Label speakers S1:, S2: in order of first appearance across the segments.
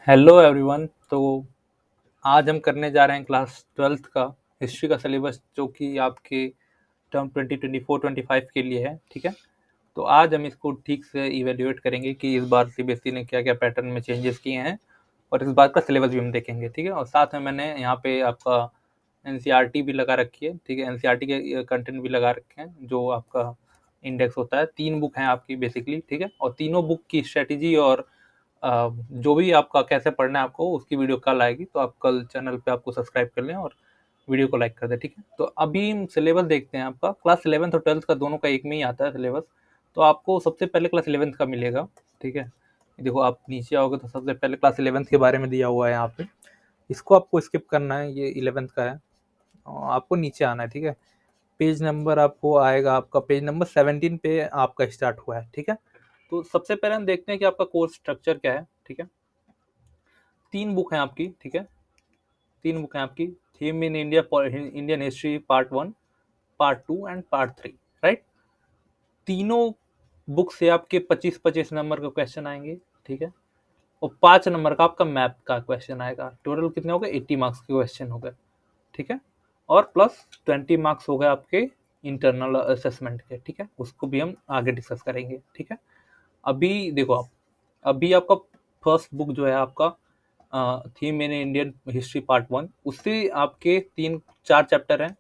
S1: Hello everyone. तो आज हम करने जा रहे हैं क्लास ट्वेल्थ का हिस्ट्री का सिलेबस, जो कि आपके टर्म 2024-25 के लिए है। ठीक है, तो आज हम इसको ठीक से इवेल्युएट करेंगे कि इस बार सीबीएसई ने क्या क्या पैटर्न में चेंजेस किए हैं, और इस बार का सिलेबस भी हम देखेंगे। ठीक है, और साथ में मैंने यहाँ पे आपका एनसीईआरटी भी लगा रखी है। ठीक है, एनसीईआरटी के कंटेंट भी लगा रखे हैं, जो आपका इंडेक्स होता है। 3 बुक हैं आपकी बेसिकली। ठीक है, और तीनों बुक की स्ट्रेटेजी और जो भी आपका कैसे पढ़ना है आपको, उसकी वीडियो कल आएगी। तो आप कल चैनल पे आपको सब्सक्राइब कर लें और वीडियो को लाइक कर दें। ठीक है, तो अभी हम सिलेबस देखते हैं। आपका क्लास 11th और 12th का दोनों का एक में ही आता है सिलेबस। तो आपको सबसे पहले क्लास 11th का मिलेगा। ठीक है, देखो आप नीचे आओगे तो सबसे पहले क्लास 11th के बारे में दिया हुआ है यहाँ पे। इसको आपको स्किप करना है, ये 11th का है। और आपको नीचे आना है। ठीक है, पेज नंबर आपको आएगा, आपका पेज नंबर 17 पे आपका स्टार्ट हुआ है। ठीक है, तो सबसे पहले हम देखते हैं कि आपका कोर्स स्ट्रक्चर क्या है। ठीक है, 3 बुक हैं आपकी। ठीक है, 3 बुक हैं आपकी। Theme in India, Indian history part 1, part 2 and part 3। Right, तीनों बुक से आपके 25-25 नंबर का क्वेश्चन आएंगे। ठीक है, और 5 नंबर का आपका मैप का क्वेश्चन आएगा। टोटल कितने हो गए? 80 मार्क्स के क्वेश्चन हो गए। ठीक है, और प्लस 20 मार्क्स हो गए आपके इंटरनल असेसमेंट के। ठीक है, उसको भी हम आगे डिस्कस करेंगे। ठीक है, अभी देखो आप, अभी आपका फर्स्ट बुक जो है आपका theme in Indian history part 1, उससे आपके 3-4 चैप्टर हैं।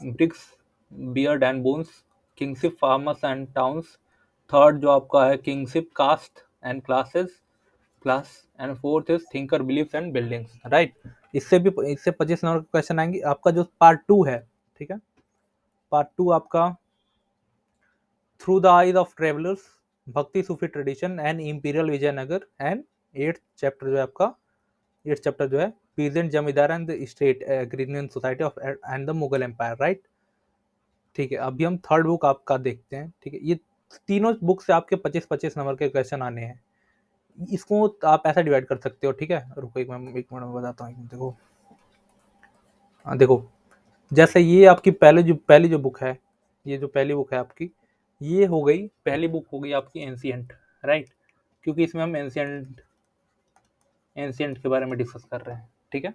S1: ब्रिक्स, बियर्ड and bones, kingship farmers and towns. Third जो आपका है kingship caste and class and fourth is thinker beliefs and buildings. Right, इससे 25 नंबर का क्वेश्चन आएंगे। आपका जो पार्ट 2 है, ठीक है, पार्ट 2 आपका through the eyes of travellers, Bhakti Sufi tradition and imperial Vijayanagar. And 8th chapter जो है आपका, 8th चैप्टर जो है peasant zamindar and the state agrarian society of and the Mughal empire. Right, ठीक है, अभी हम थर्ड बुक आपका देखते हैं। ठीक है, ये तीनों बुक से आपके 25-25 नंबर के क्वेश्चन आने हैं। इसको आप ऐसा डिवाइड कर सकते हो। ठीक है, रुको एक मिनट में बताता हूँ। देखो, देखो, जैसे ये आपकी पहली जो बुक है, ये जो पहली बुक है आपकी, ये हो गई, पहली बुक हो गई आपकी एंशियंट। राइट, क्योंकि इसमें हम एंशियंट के बारे में डिस्कस कर रहे हैं। ठीक है,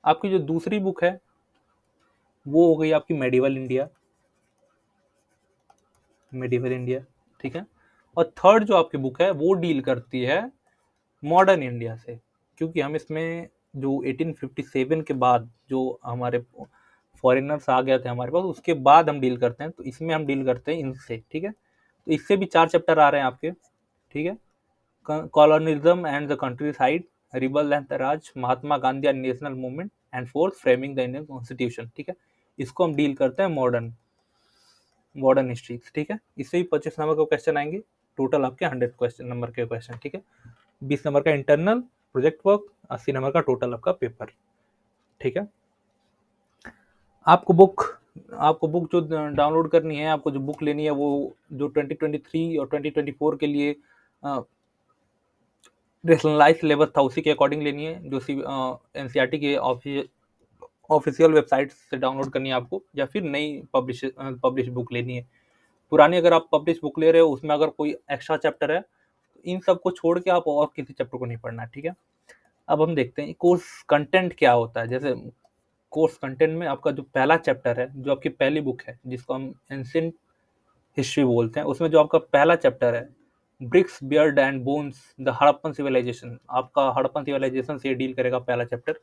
S1: आपकी जो दूसरी बुक है वो हो गई आपकी मेडिवल इंडिया। ठीक है, और थर्ड जो आपकी बुक है वो डील करती है मॉडर्न इंडिया से, क्योंकि हम इसमें जो 1857 के बाद जो हमारे फॉरेनर्स आ गए थे हमारे पास, उसके बाद हम डील करते हैं। तो इसमें हम डील करते हैं इनसे। ठीक है, तो इससे भी 4 चैप्टर आ रहे हैं आपके। ठीक है, colonialism and the country side, rebel and the Raj, Mahatma Gandhi and national movement, and fourth framing the Indian constitution. ठीक है, इसको हम डील करते हैं मॉडर्न हिस्ट्री। ठीक है, इससे भी 25 नंबर के क्वेश्चन आएंगे। टोटल आपके 100 नंबर के क्वेश्चन। ठीक है, 20 नंबर का इंटरनल प्रोजेक्ट वर्क, 80 नंबर का टोटल आपका पेपर। ठीक है, आपको बुक जो डाउनलोड करनी है, आपको जो बुक लेनी है, वो जो 2023 और 2024 के लिए रेशनलाइज सिलेबस था उसी के अकॉर्डिंग लेनी है, जो एनसीईआरटी के ऑफिशियल वेबसाइट से डाउनलोड करनी है आपको, या फिर नई पब्लिश बुक लेनी है। पुरानी अगर आप पब्लिश बुक ले रहे हो, उसमें अगर कोई एक्स्ट्रा चैप्टर है, तो इन सबको छोड़ के आप और किसी चैप्टर को नहीं पढ़ना। ठीक है, अब हम देखते हैं कोर्स कंटेंट क्या होता है। जैसे कोर्स कंटेंट में आपका जो पहला चैप्टर है, जो आपकी पहली बुक है जिसको हम एंशिएंट हिस्ट्री बोलते हैं, उसमें जो आपका पहला चैप्टर है ब्रिक्स, बियर्ड and bones, the Harappan civilization, आपका हड़प्पन सिविलाइजेशन से डील करेगा पहला चैप्टर,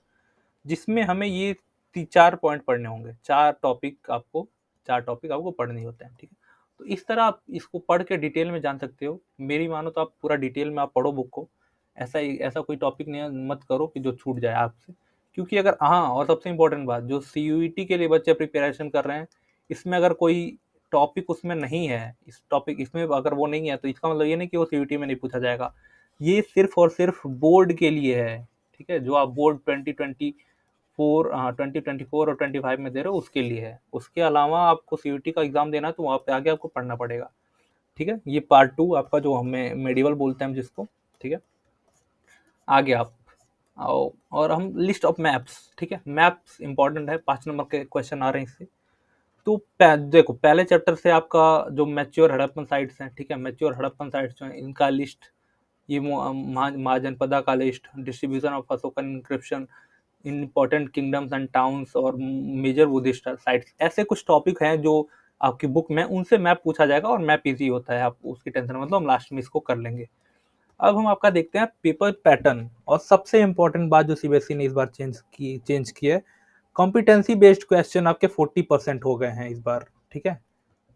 S1: जिसमें हमें ये 4 पॉइंट पढ़ने होंगे। 4 टॉपिक आपको पढ़ने होते हैं। ठीक है, तो इस तरह आप इसको पढ़ के डिटेल में जान सकते हो। मेरी मानो तो आप पूरा डिटेल में आप पढ़ो बुक को। ऐसा कोई टॉपिक नहीं मत करो कि जो छूट जाए आपसे, क्योंकि अगर, हाँ, और सबसे इंपॉर्टेंट बात, जो सीयूईटी के लिए बच्चे प्रिपरेशन कर रहे हैं, इसमें अगर कोई टॉपिक उसमें नहीं है, इस टॉपिक इसमें अगर वो नहीं है, तो इसका मतलब ये नहीं कि वो सीयूईटी में नहीं पूछा जाएगा। ये सिर्फ और सिर्फ बोर्ड के लिए है। ठीक है, जो आप बोर्ड 2024 और 25 में दे रहे हो, उसके लिए है। उसके अलावा आपको सीयूईटी का एग्जाम देना है, तो वहाँ पे आगे आपको पढ़ना पड़ेगा। ठीक है, ये पार्ट 2 आपका, जो हमें मेडिवल बोलते हैं हम जिसको। ठीक है, आगे आप आओ और हम लिस्ट ऑफ मैप्स। ठीक है, मैप्स इंपॉर्टेंट है, 5 नंबर के क्वेश्चन आ रहे हैं इससे। तो देखो, पहले चैप्टर से आपका जो मैच्योर हड़प्पन साइट्स हैं, ठीक है, मैच्योर हड़प्पन साइट्स जो हैं, इनका लिस्ट ये महाजनपदा का list, distribution of Ashokan inscription in important kingdoms and towns और मेजर बुद्धिस्ट साइट्स, ऐसे कुछ टॉपिक हैं जो आपकी बुक में, उनसे मैप पूछा जाएगा और मैप इजी होता है, आप उसकी टेंशन मतलब हम लास्ट में इसको कर लेंगे। अब हम आपका देखते हैं पेपर पैटर्न, और सबसे इंपॉर्टेंट बात जो सीबीएसई ने इस बार चेंज की है, कॉम्पिटेंसी बेस्ड क्वेश्चन आपके 40% हो गए हैं इस बार, ठीक है।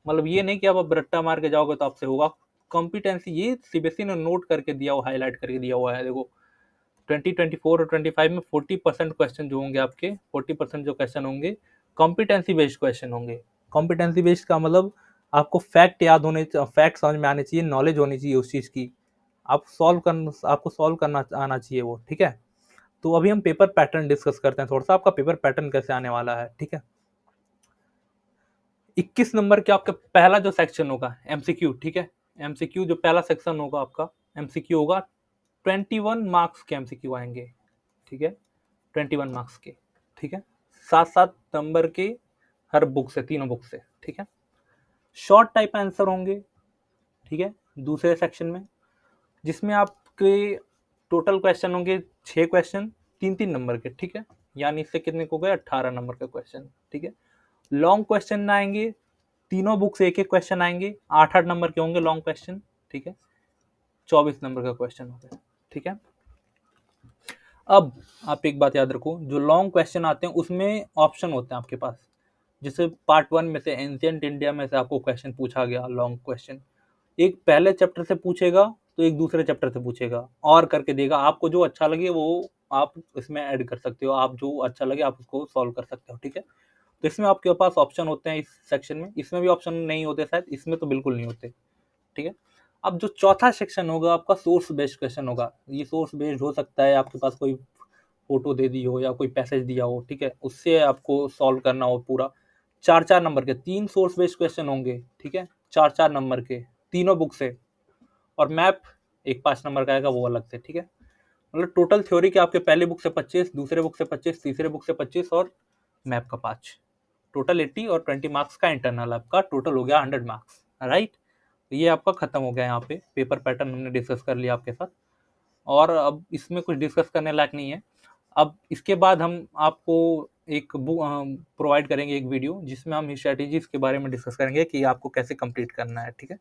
S1: मतलब ये नहीं कि आप रट्टा मार के जाओगे तो आपसे होगा, कॉम्पिटेंसी ये सीबीएसई ने नोट करके दिया हुआ, हाईलाइट करके दिया हुआ है। देखो 2024 और 25 में 40% क्वेश्चन जो होंगे आपके, 40% जो क्वेश्चन होंगे कॉम्पिटेंसी बेस्ड क्वेश्चन होंगे। कॉम्पिटेंसी बेस्ड का मतलब आपको फैक्ट याद होने, फैक्ट समझ में आने चाहिए, नॉलेज होनी चाहिए उस चीज़ की, आपको सॉल्व करना आना चाहिए वो, ठीक है। तो अभी हम पेपर पैटर्न डिस्कस करते हैं थोड़ा सा, आपका पेपर पैटर्न कैसे आने वाला है, ठीक है। 21 नंबर के आपका पहला जो सेक्शन होगा एमसीक्यू, ठीक है। एमसीक्यू जो पहला सेक्शन होगा आपका एमसीक्यू होगा, 21 मार्क्स के एमसीक्यू आएंगे, ठीक है, 21 मार्क्स के, ठीक है, 7-7 नंबर के हर बुक से, तीनों बुक से, ठीक है। शॉर्ट टाइप आंसर होंगे, ठीक है, दूसरे सेक्शन में, जिसमें आपके टोटल क्वेश्चन होंगे 6 क्वेश्चन, 3-3 नंबर के, ठीक है, यानी इससे कितने को गए 18 नंबर का क्वेश्चन, ठीक है। लॉन्ग क्वेश्चन आएंगे, तीनों बुक से एक एक क्वेश्चन आएंगे, 8-8 नंबर के होंगे लॉन्ग क्वेश्चन, ठीक है, 24 नंबर का क्वेश्चन हो गया, ठीक है। अब आप एक बात याद रखो, जो लॉन्ग क्वेश्चन आते हैं उसमें ऑप्शन होते हैं आपके पास, जैसे पार्ट 1 में से एंशिएंट इंडिया में से आपको क्वेश्चन पूछा गया लॉन्ग क्वेश्चन, एक पहले चैप्टर से पूछेगा तो एक दूसरे चैप्टर से पूछेगा, और करके देगा, आपको जो अच्छा लगे वो आप इसमें ऐड कर सकते हो, आप जो अच्छा लगे आप उसको सॉल्व कर सकते हो, ठीक है। तो इसमें आपके पास ऑप्शन होते हैं इस सेक्शन में, इसमें भी ऑप्शन नहीं होते शायद, इसमें तो बिल्कुल नहीं होते, ठीक है। अब जो चौथा सेक्शन होगा आपका सोर्स बेस्ड क्वेश्चन होगा, ये सोर्स बेस्ड हो सकता है, आपके पास कोई फोटो दे दी हो या कोई पैसेज दिया हो, ठीक है, उससे आपको सॉल्व करना हो पूरा, 4-4 नंबर के 3 सोर्स बेस्ड क्वेश्चन होंगे, ठीक है, 4-4 नंबर के तीनों बुक से, और मैप एक 5 नंबर का आएगा वो अलग से, ठीक है। मतलब टोटल थ्योरी के आपके पहले बुक से 25, दूसरे बुक से 25, तीसरे बुक से 25 और मैप का 5, टोटल 80 और 20 मार्क्स का इंटरनल आपका टोटल हो गया 100 मार्क्स, राइट। तो ये आपका खत्म हो गया, यहाँ पे पेपर पैटर्न हमने डिस्कस कर लिया आपके साथ, और अब इसमें कुछ डिस्कस करने लायक नहीं है। अब इसके बाद हम आपको एक बुक प्रोवाइड करेंगे, एक वीडियो जिसमें हम स्ट्रेटेजीज के बारे में डिस्कस करेंगे कि आपको कैसे कंप्लीट करना है, ठीक है।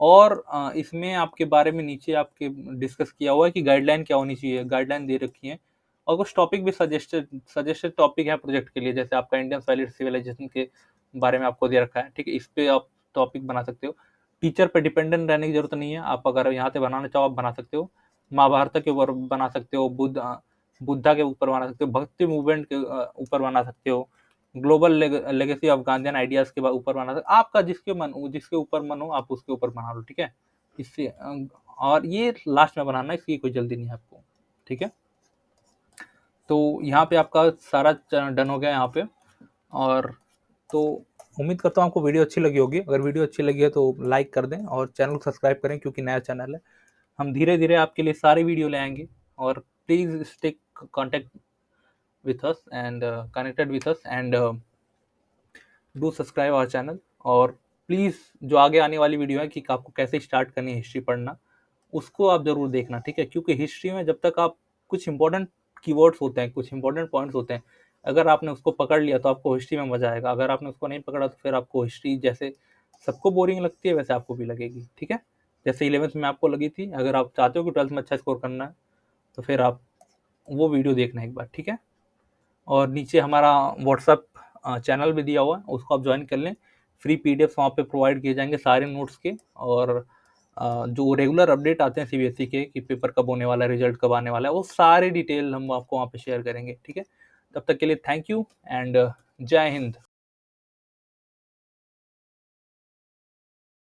S1: और इसमें आपके बारे में नीचे आपके डिस्कस किया हुआ है कि गाइडलाइन क्या होनी चाहिए, गाइडलाइन दे रखी है, और कुछ टॉपिक भी सजेस्टेड टॉपिक है प्रोजेक्ट के लिए, जैसे आपका इंडियन सॉलिड सिविलाइजेशन के बारे में आपको दे रखा है, ठीक है, इस पे आप टॉपिक बना सकते हो। टीचर पे डिपेंडेंट रहने की जरूरत नहीं है, आप अगर यहाँ से बनाना चाहो आप बना सकते हो, महाभारत के ऊपर बना सकते हो, बुद्धा के ऊपर बना सकते हो, भक्ति मूवमेंट के ऊपर बना सकते हो, global legacy of Gandhian ideas के ऊपर बना सकते, आपका जिसके ऊपर मन हो आप उसके ऊपर बना लो, ठीक है। इससे और ये लास्ट में बनाना है, इसकी कोई जल्दी नहीं है आपको, ठीक है। तो यहाँ पे आपका सारा डन हो गया यहाँ पे, और तो उम्मीद करता हूँ आपको वीडियो अच्छी लगी होगी, अगर वीडियो अच्छी लगी है तो लाइक कर दें और चैनल को सब्सक्राइब करें, क्योंकि नया चैनल है, हम धीरे धीरे आपके लिए सारे वीडियो ले आएंगे, और please stay contact with us and connected with us and do subscribe our channel। और प्लीज़ जो आगे आने वाली वीडियो है कि आपको कैसे स्टार्ट करनी है हिस्ट्री पढ़ना, उसको आप ज़रूर देखना, ठीक है, क्योंकि हिस्ट्री में जब तक आप कुछ इंपॉर्टेंट कीवर्ड्स होते हैं, कुछ इंपॉर्टेंट पॉइंट्स होते हैं, अगर आपने उसको पकड़ लिया तो आपको हिस्ट्री में मजा आएगा, अगर आपने उसको नहीं पकड़ा तो फिर आपको हिस्ट्री जैसे सबको बोरिंग लगती है वैसे आपको भी लगेगी, ठीक है। जैसे 11th में आपको लगी थी, अगर आप चाहते हो कि 12th में अच्छा स्कोर करना है तो फिर आप वो वीडियो देखना एक बार, ठीक है। और नीचे हमारा व्हाट्सअप चैनल भी दिया हुआ है, उसको आप ज्वाइन कर लें, फ्री पीडीएफ वहाँ पे प्रोवाइड किए जाएंगे सारे नोट्स के, और जो रेगुलर अपडेट आते हैं सीबीएसई के कि पेपर कब होने वाला है, रिजल्ट कब आने वाला है, वो सारे डिटेल हम आपको वहाँ पे शेयर करेंगे, ठीक है। तब तक के लिए थैंक यू एंड जय हिंद।